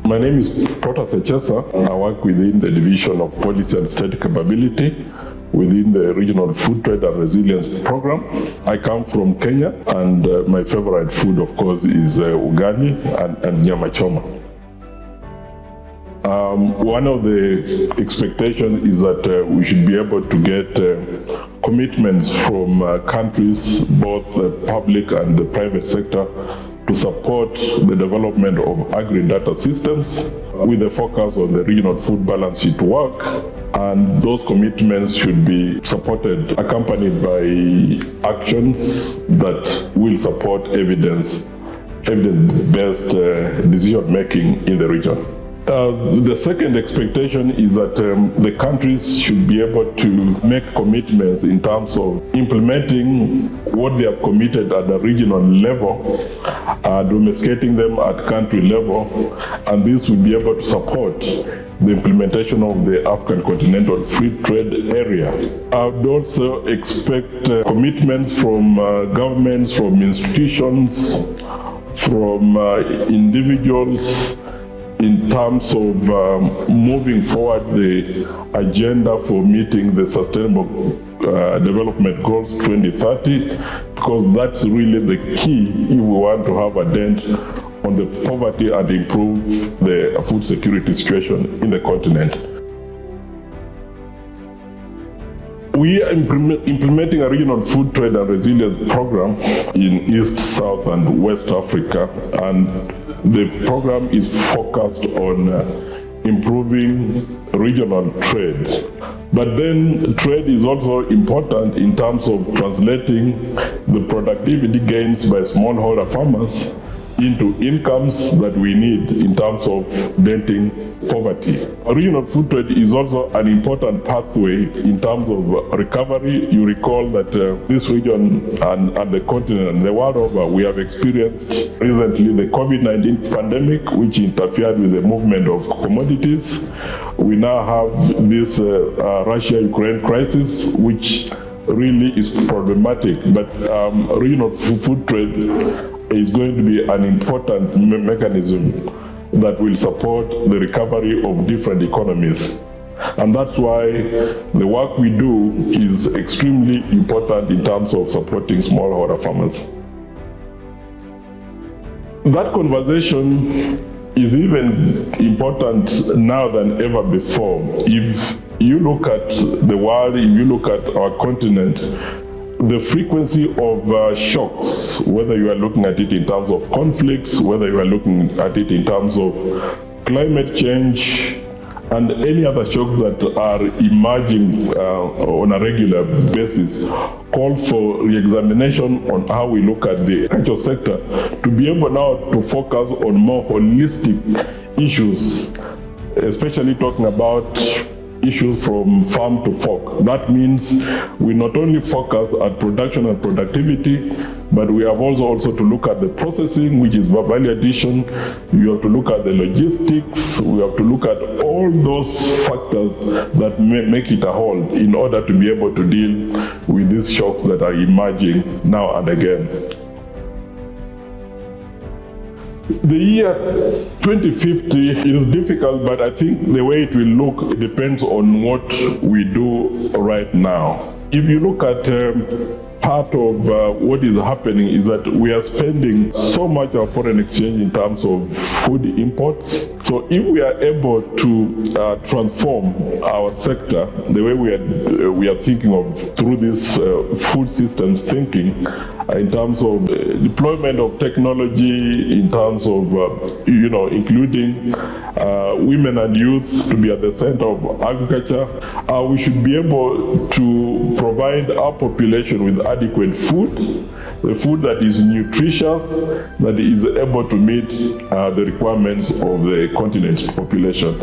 My name is Protase Echessah. I work within the Division of Policy and State Capability within the Regional Food Trade and Resilience Program. I come from Kenya, and my favorite food, of course, is ugali and nyama choma. One of the expectations is that we should be able to get commitments from countries, both public and the private sector, to support the development of agri-data systems with a focus on the regional food balance sheet work. And those commitments should be supported, accompanied by actions that will support evidence-based decision-making in the region. The second expectation is that the countries should be able to make commitments in terms of implementing what they have committed at the regional level, domesticating them at country level, and this will be able to support the implementation of the African Continental Free Trade Area. I would also expect commitments from governments, from institutions, from individuals, in terms of moving forward the agenda for meeting the Sustainable Development Goals 2030, because that's really the key if we want to have a dent on the poverty and improve the food security situation in the continent. We are implementing a regional food trade and resilience program in East, South, and West Africa, and the program is focused on improving regional trade. But then trade is also important in terms of translating the productivity gains by smallholder farmers into incomes that we need in terms of denting poverty. Regional food trade is also an important pathway in terms of recovery. You recall that this region and the continent and the world over, we have experienced recently the COVID-19 pandemic, which interfered with the movement of commodities. We now have this Russia-Ukraine crisis, which really is problematic, but regional food trade is going to be an important mechanism that will support the recovery of different economies. And that's why the work we do is extremely important in terms of supporting smallholder farmers. That conversation is even important now than ever before. If you look at the world, if you look at our continent, the frequency of shocks, whether you are looking at it in terms of conflicts, whether you are looking at it in terms of climate change, and any other shocks that are emerging on a regular basis, call for re-examination on how we look at the agriculture sector to be able now to focus on more holistic issues, especially talking about issues from farm to fork. That means we not only focus at production and productivity, but we have also to look at the processing, which is value addition. We have to look at the logistics. We have to look at all those factors that make it a whole in order to be able to deal with these shocks that are emerging now and again. The year 2050 is difficult, but I think the way it will look, it depends on what we do right now. If you look at part of what is happening is that we are spending so much of foreign exchange in terms of food imports. So if we are able to transform our sector the way we are thinking of through this food systems thinking, in terms of deployment of technology, in terms of including women and youth to be at the center of agriculture, we should be able to provide our population with adequate food, the food that is nutritious, that is able to meet the requirements of the continent's population.